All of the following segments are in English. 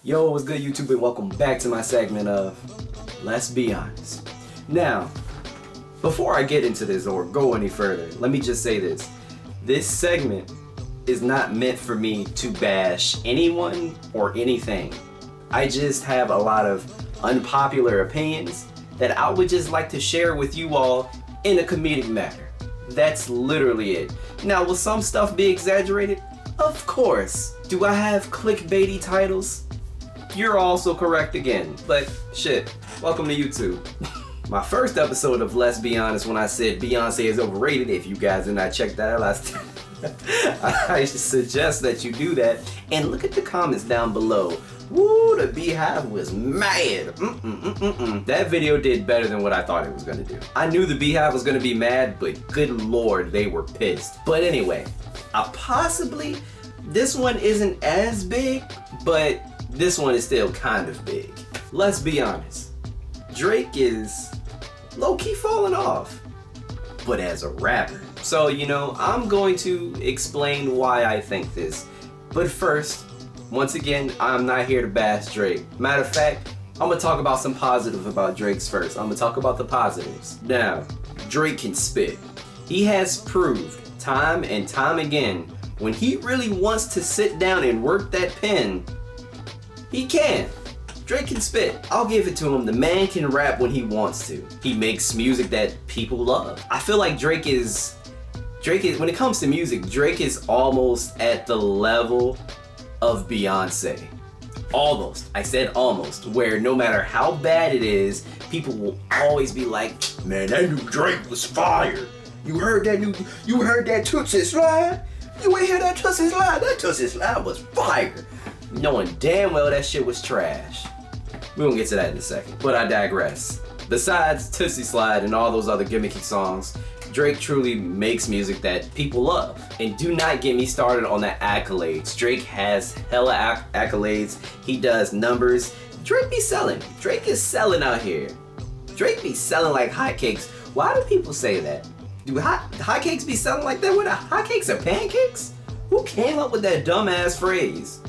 Yo, what's good YouTube, and welcome back to my segment of Let's Be Honest. Now, before I get into this or go any further, let me just say this. This segment is not meant for me to bash anyone or anything. I just have a lot of unpopular opinions that I would just like to share with you all in a comedic manner. That's literally it. Now, will some stuff be exaggerated? Of course. Do I have clickbaity titles? You're also correct again, but shit, welcome to YouTube. My first episode of Let's Be Honest, when I said Beyonce is overrated, if you guys did not check that out last time, I suggest that you do that and look at the comments down below. Woo, the Beehive was mad. That video did better than what I thought it was gonna do. I knew the Beehive was gonna be mad, but good lord, they were pissed. But anyway, this one isn't as big, but this one is still kind of big. Let's be honest. Drake is low-key falling off, but as a rapper. So, I'm going to explain why I think this. But first, once again, I'm not here to bash Drake. Matter of fact, I'm gonna talk about some positive about Drake's first. I'm gonna talk about the positives. Now, Drake can spit. He has proved time and time again, when he really wants to sit down and work that pen, he can. Drake can spit. I'll give it to him. The man can rap when he wants to. He makes music that people love. I feel like Drake is, when it comes to music, Drake is almost at the level of Beyonce. Almost. I said almost. Where no matter how bad it is, people will always be like, man, that new Drake was fire. You heard that Tootsie Slide? You ain't hear that Tootsie Slide? That Tootsie Slide was fire. Knowing damn well that shit was trash. We're gonna get to that in a second, but I digress. Besides Tootsie Slide and all those other gimmicky songs, Drake truly makes music that people love. And do not get me started on the accolades. Drake has hella accolades. He does numbers. Drake be selling. Drake is selling out here. Drake be selling like hotcakes. Why do people say that? Do hotcakes be selling like that? What, hotcakes are pancakes? Who came up with that dumbass phrase?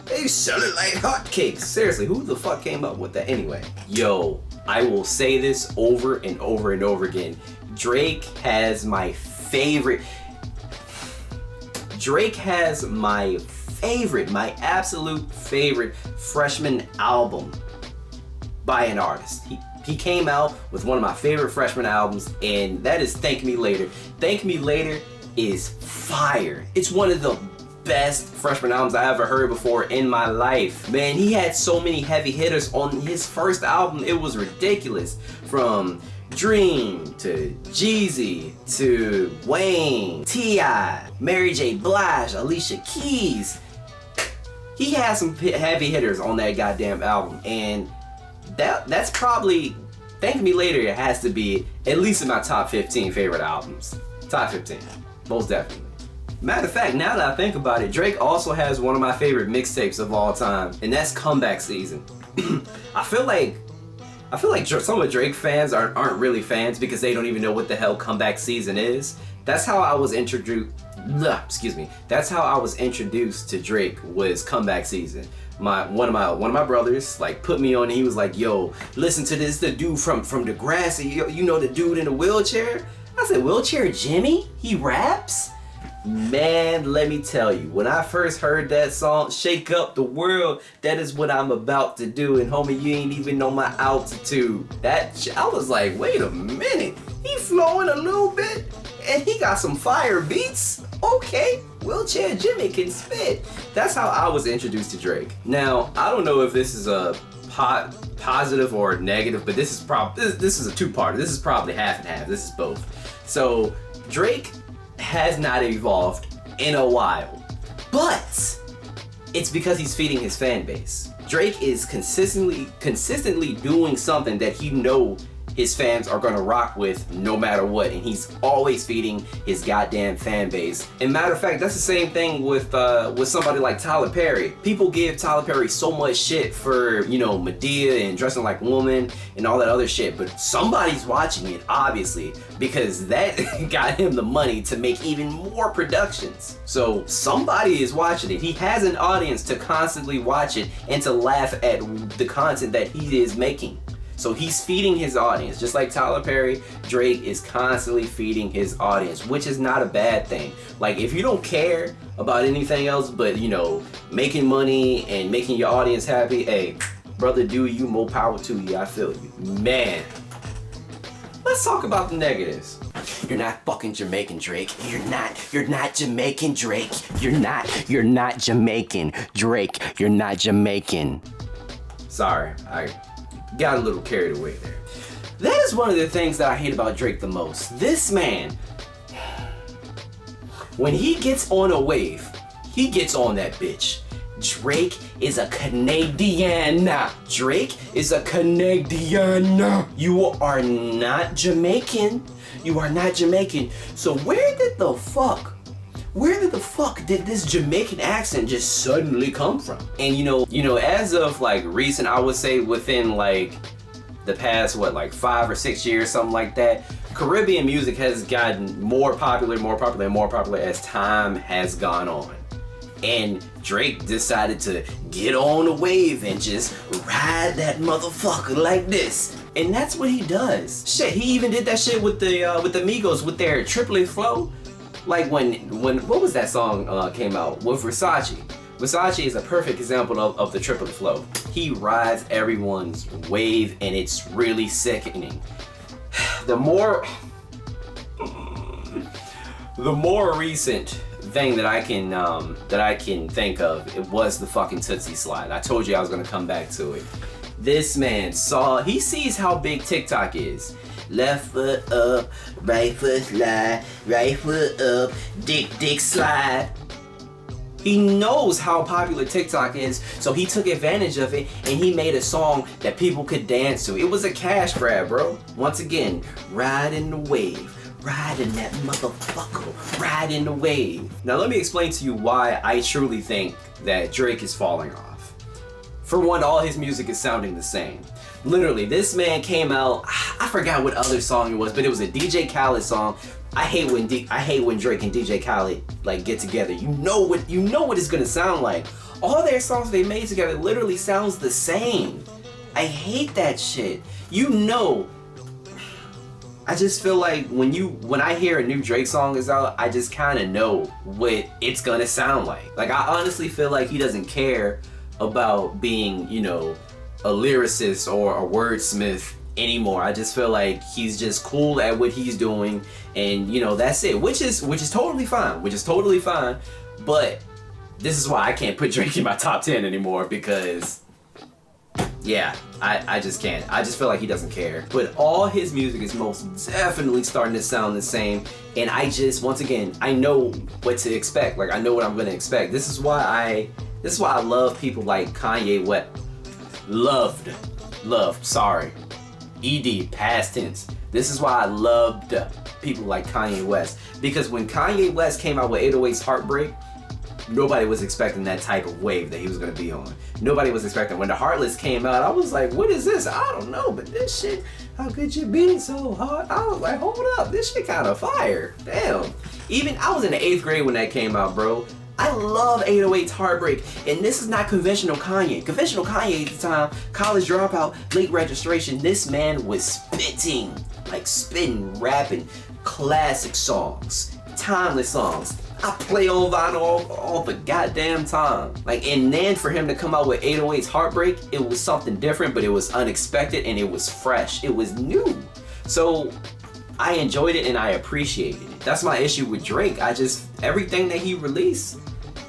They sell it like hotcakes. Seriously, who the fuck came up with that anyway? Yo, I will say this over and over and over again. Drake has my absolute favorite freshman album by an artist. He came out with one of my favorite freshman albums, and that is Thank Me Later. Thank Me Later is fire. It's one of the best freshman albums I ever heard before in my life. Man, he had so many heavy hitters on his first album, it was ridiculous. From Dream to Jeezy to Wayne, T.I., Mary J. Blige, Alicia Keys. He had some heavy hitters on that goddamn album, and that's probably, Thank Me Later has to be at least in my top 15 favorite albums. Top 15, most definitely. Matter of fact, now that I think about it, Drake also has one of my favorite mixtapes of all time, and that's Comeback Season. I feel like some of Drake fans aren't really fans because they don't even know what the hell Comeback Season is. That's how I was introduced. That's how I was introduced to Drake, was Comeback Season. One of my brothers put me on, and he was like, "Yo, listen to this. The dude from Degrassi. You know the dude in the wheelchair?" I said, "Wheelchair Jimmy? He raps?" Man, let me tell you, when I first heard that song, Shake Up the World, that is what I'm about to do, and homie, you ain't even know my altitude. I was like, wait a minute, he flowing a little bit, and he got some fire beats? Okay, Wheelchair Jimmy can spit. That's how I was introduced to Drake. Now, I don't know if this is a positive or negative, but this is a two-parter. This is probably half and half. This is both. So, Drake has not evolved in a while, but it's because he's feeding his fan base. Drake is consistently doing something that he know his fans are gonna rock with no matter what, and he's always feeding his goddamn fan base. And matter of fact, that's the same thing with somebody like Tyler Perry. People give Tyler Perry so much shit for, you know, Medea and Dressing Like a Woman and all that other shit, but somebody's watching it, obviously, because that got him the money to make even more productions. So somebody is watching it. He has an audience to constantly watch it and to laugh at the content that he is making. So he's feeding his audience. Just like Tyler Perry, Drake is constantly feeding his audience, which is not a bad thing. Like, if you don't care about anything else but, you know, making money and making your audience happy, hey, brother, do you, more power to you, I feel you. Man, let's talk about the negatives. You're not fucking Jamaican, Drake. You're not Jamaican, Drake. You're not Jamaican, Drake. You're not Jamaican. Sorry, I got a little carried away there. That is one of the things that I hate about Drake the most. This man, when he gets on a wave, he gets on that bitch. Drake is a Canadian. Drake is a Canadian. You are not Jamaican. You are not Jamaican. So where the fuck did this Jamaican accent just suddenly come from? And you know, as of like recent, I would say within like the past, what, like 5 or 6 years, something like that, Caribbean music has gotten more popular as time has gone on. And Drake decided to get on the wave and just ride that motherfucker like this. And that's what he does. Shit, he even did that shit with the Migos with their triplet flow. Like when what was that song came out with Versace? Versace is a perfect example of the triplet flow. He rides everyone's wave and it's really sickening. The more recent thing that I can think of, it was the fucking Tootsie Slide. I told you I was gonna come back to it. This man he sees how big TikTok is. Left foot up, right foot slide, right foot up, dick slide. He knows how popular TikTok is, so he took advantage of it and he made a song that people could dance to. It was a cash grab, bro. Once again, riding the wave. Riding that motherfucker, riding the wave. Now let me explain to you why I truly think that Drake is falling off. For one, all his music is sounding the same. Literally, this man came out, I forgot what other song it was, but it was a DJ Khaled song. I hate when Drake and DJ Khaled like get together. You know what it's gonna sound like. All their songs they made together literally sounds the same. I hate that shit. You know, I just feel like when I hear a new Drake song is out, I just kind of know what it's gonna sound like. Like, I honestly feel like he doesn't care about being, you know, a lyricist or a wordsmith anymore. I just feel like he's just cool at what he's doing, and you know, that's it. Which is totally fine. But this is why I can't put Drake in my top 10 anymore, because yeah, I just can't. I just feel like he doesn't care. But all his music is most definitely starting to sound the same, and once again, I know what to expect. Like, I know what I'm gonna expect. This is why I love people like Kanye West. Loved, sorry. ED, past tense. This is why I loved people like Kanye West. Because when Kanye West came out with 808's Heartbreak, nobody was expecting that type of wave that he was gonna be on. Nobody was expecting. When the Heartless came out, I was like, what is this? I don't know, but this shit, how could you be so hard? I was like, hold up, this shit kind of fire. Damn. Even, I was in the 8th grade when that came out, bro. I love 808's Heartbreak, and this is not conventional Kanye. Conventional Kanye at the time, college dropout, late registration, this man was spitting, rapping, classic songs, timeless songs. I play on vinyl all the goddamn time. Like, and then for him to come out with 808's Heartbreak, it was something different, but it was unexpected and it was fresh. It was new. So I enjoyed it and I appreciated it. That's my issue with Drake. Everything that he released,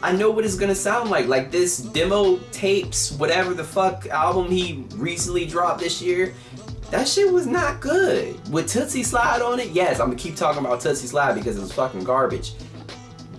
I know what it's gonna sound like. Like this demo tapes, whatever the fuck album he recently dropped this year, that shit was not good. With Tootsie Slide on it, yes, I'm gonna keep talking about Tootsie Slide because it was fucking garbage.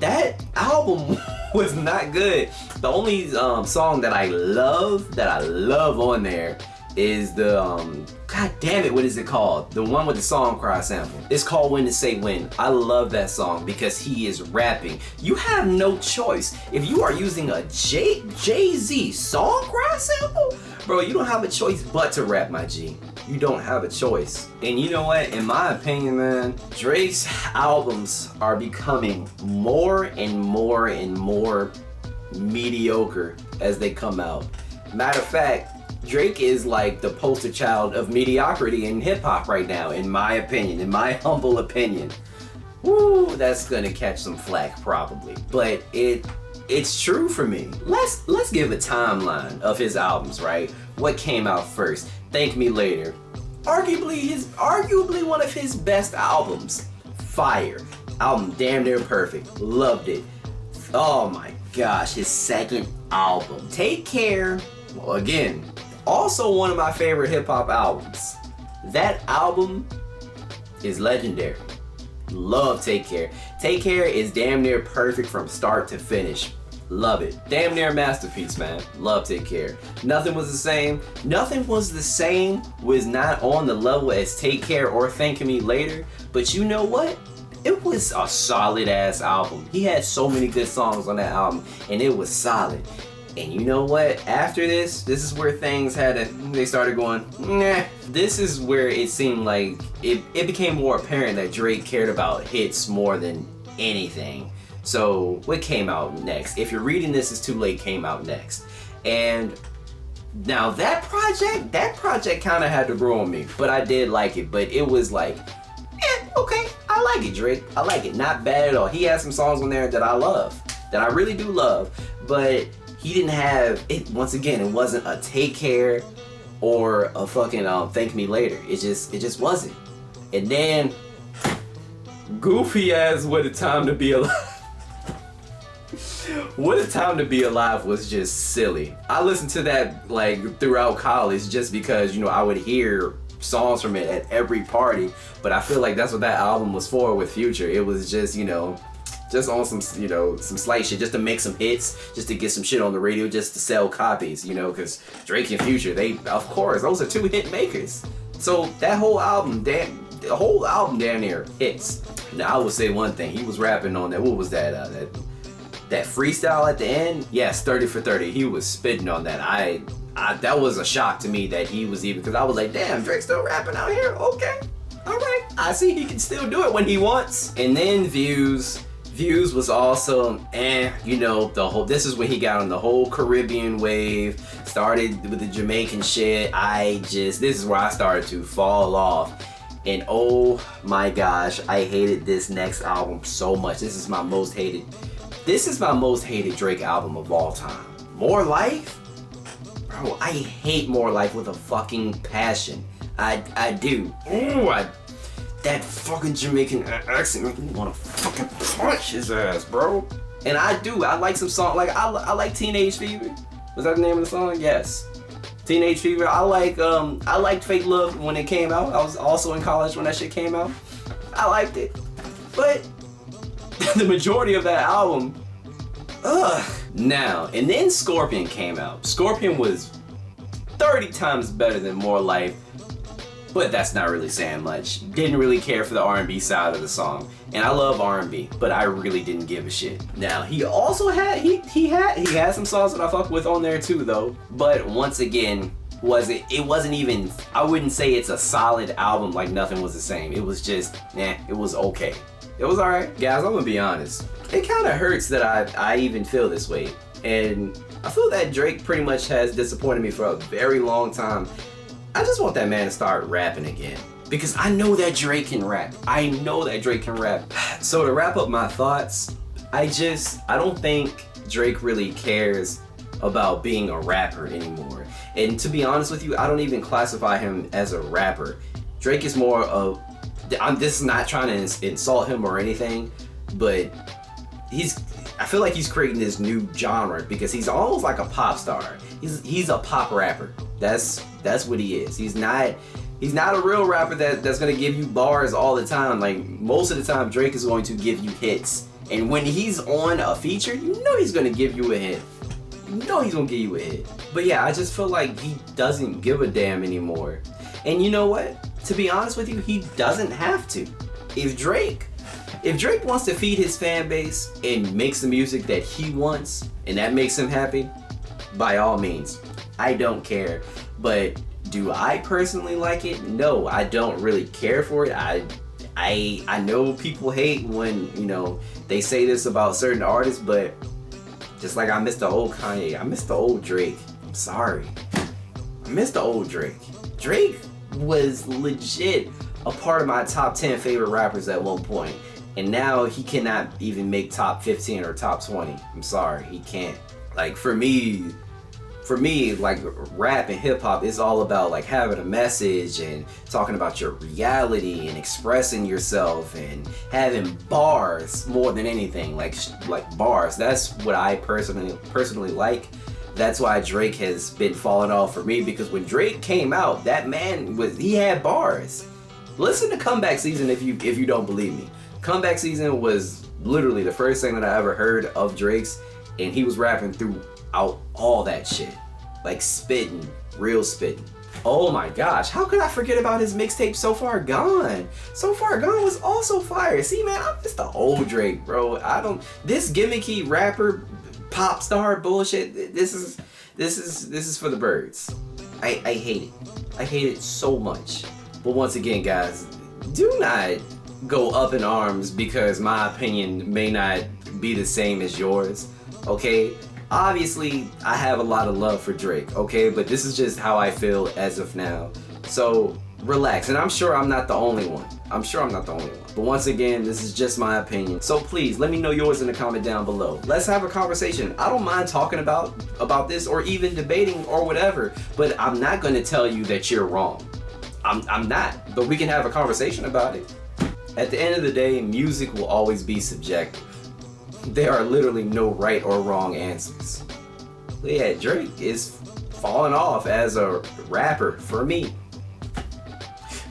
That album was not good. The only song that I love on there is the god damn it, what is it called? The one with the song cry sample. It's called When to Say When. I love that song because he is rapping. You have no choice. If you are using a Jay-Z song cry sample, bro, you don't have a choice but to rap, my G. You don't have a choice. And you know what? In my opinion, man, Drake's albums are becoming more and more and more mediocre as they come out. Matter of fact, Drake is like the poster child of mediocrity in hip hop right now, in my opinion, in my humble opinion. Woo, that's gonna catch some flack probably, but it's true for me. Let's give a timeline of his albums, right? What came out first? Thank Me Later. Arguably one of his best albums. Fire. Album damn near perfect. Loved it. Oh my gosh, his second album. Take Care. Well, again, also one of my favorite hip hop albums. That album is legendary. Love Take Care. Take Care is damn near perfect from start to finish. Love it. Damn near masterpiece, man. Love Take Care. Nothing Was the Same. Nothing Was the Same was not on the level as Take Care or Thank Me Later, but you know what? It was a solid ass album. He had so many good songs on that album and it was solid. And you know what? After this is where things they started going, nah. This is where it seemed like it became more apparent that Drake cared about hits more than anything. So what came out next? If you're reading this, It's Too Late came out next. And now that project kind of had to grow on me, but I did like it. But it was like, okay, I like it, Drake. I like it. Not bad at all. He has some songs on there that I love, that I really do love, but he didn't have it. Once again, it wasn't a Take Care or a fucking Thank Me Later. It just wasn't. And then goofy ass What a Time to Be Alive. What a Time to Be Alive was just silly. I listened to that like throughout college just because, you know, I would hear songs from it at every party, but I feel like that's what that album was for with Future. It was just, you know, just on some, you know, some slight shit, just to make some hits, just to get some shit on the radio, just to sell copies, you know, because Drake and Future, they, of course, those are two hit makers. So that whole album, the whole album damn near hits. Now I will say one thing, he was rapping on that, what was that, that freestyle at the end? Yes, 30 for 30, he was spitting on that. That was a shock to me that he was even, because I was like, damn, Drake's still rapping out here, okay, all right. I see he can still do it when he wants. And then Views was also, you know, this is when he got on the whole Caribbean wave, started with the Jamaican shit. This is where I started to fall off. And oh my gosh, I hated this next album so much. This is my most hated Drake album of all time. More Life? Bro, I hate More Life with a fucking passion. I do. Ooh, that fucking Jamaican accent makes me wanna fucking punch his ass, bro. And I like some song, like I like Teenage Fever. Was that the name of the song? Yes. Teenage Fever. I liked Fake Love when it came out. I was also in college when that shit came out. I liked it. But the majority of that album, Now, and then Scorpion came out. Scorpion was 30 times better than More Life, but that's not really saying much. Didn't really care for the R&B side of the song. And I love R&B, but I really didn't give a shit. Now, he also had, he had some songs that I fuck with on there too though. But once again, it wasn't even, I wouldn't say it's a solid album like Nothing Was the Same. It was just, it was okay. It was alright. Guys, I'm gonna be honest. It kind of hurts that I even feel this way. And I feel that Drake pretty much has disappointed me for a very long time. I just want that man to start rapping again. Because I know that Drake can rap. I know that Drake can rap. So to wrap up my thoughts, I don't think Drake really cares about being a rapper anymore. And to be honest with you, I don't even classify him as a rapper. Drake is more of, this is not trying to insult him or anything, but I feel like he's creating this new genre because he's almost like a pop star. He's a pop rapper. That's what he is. He's not a real rapper that's gonna give you bars all the time. Like most of the time, Drake is going to give you hits. And when he's on a feature, you know he's gonna give you a hit. You know he's gonna give you a hit. But yeah, I just feel like he doesn't give a damn anymore. And you know what? To be honest with you, he doesn't have to. If Drake wants to feed his fan base and makes the music that he wants and that makes him happy, by all means. I don't care. But do I personally like it? No, I don't really care for it. I know people hate when, you know, they say this about certain artists, but just like I miss the old Kanye, I miss the old Drake. I'm sorry. I miss the old Drake. Drake was legit a part of my top 10 favorite rappers at one point. And now he cannot even make top 15 or top 20. I'm sorry, he can't. Like for me, like rap and hip hop is all about like having a message and talking about your reality and expressing yourself and having bars more than anything. Like bars. That's what I personally like. That's why Drake has been falling off for me, because when Drake came out, that man he had bars. Listen to Comeback Season if you don't believe me. Comeback Season was literally the first thing that I ever heard of Drake's, and he was rapping throughout all that shit. Like spitting, real spitting. Oh my gosh, how could I forget about his mixtape So Far Gone? So Far Gone was also fire. See man, I'm just the old Drake, bro. This gimmicky rapper, pop star bullshit, this is for the birds. I hate it. I hate it so much. But once again, guys, do not go up in arms because my opinion may not be the same as yours, okay? Obviously, I have a lot of love for Drake, okay? But this is just how I feel as of now. So, relax. And I'm sure I'm not the only one. But once again, this is just my opinion. So please, let me know yours in the comment down below. Let's have a conversation. I don't mind talking about this or even debating or whatever, but I'm not going to tell you that you're wrong. I'm not, but we can have a conversation about it. At the end of the day, music will always be subjective. There are literally no right or wrong answers. But yeah, Drake is falling off as a rapper for me.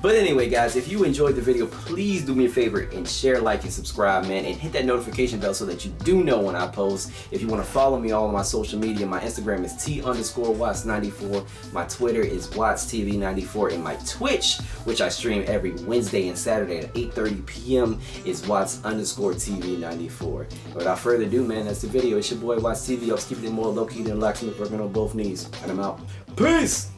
But anyway, guys, if you enjoyed the video, please do me a favor and share, like, and subscribe, man, and hit that notification bell so that you do know when I post. If you want to follow me all on my social media, my Instagram is T_Watts94, my Twitter is WattsTV94, and my Twitch, which I stream every Wednesday and Saturday at 8:30 p.m. is Watts_TV94. Without further ado, man, that's the video. It's your boy WattsTV. I was keeping it more low-key than locksmith working on both knees, and I'm out. Peace!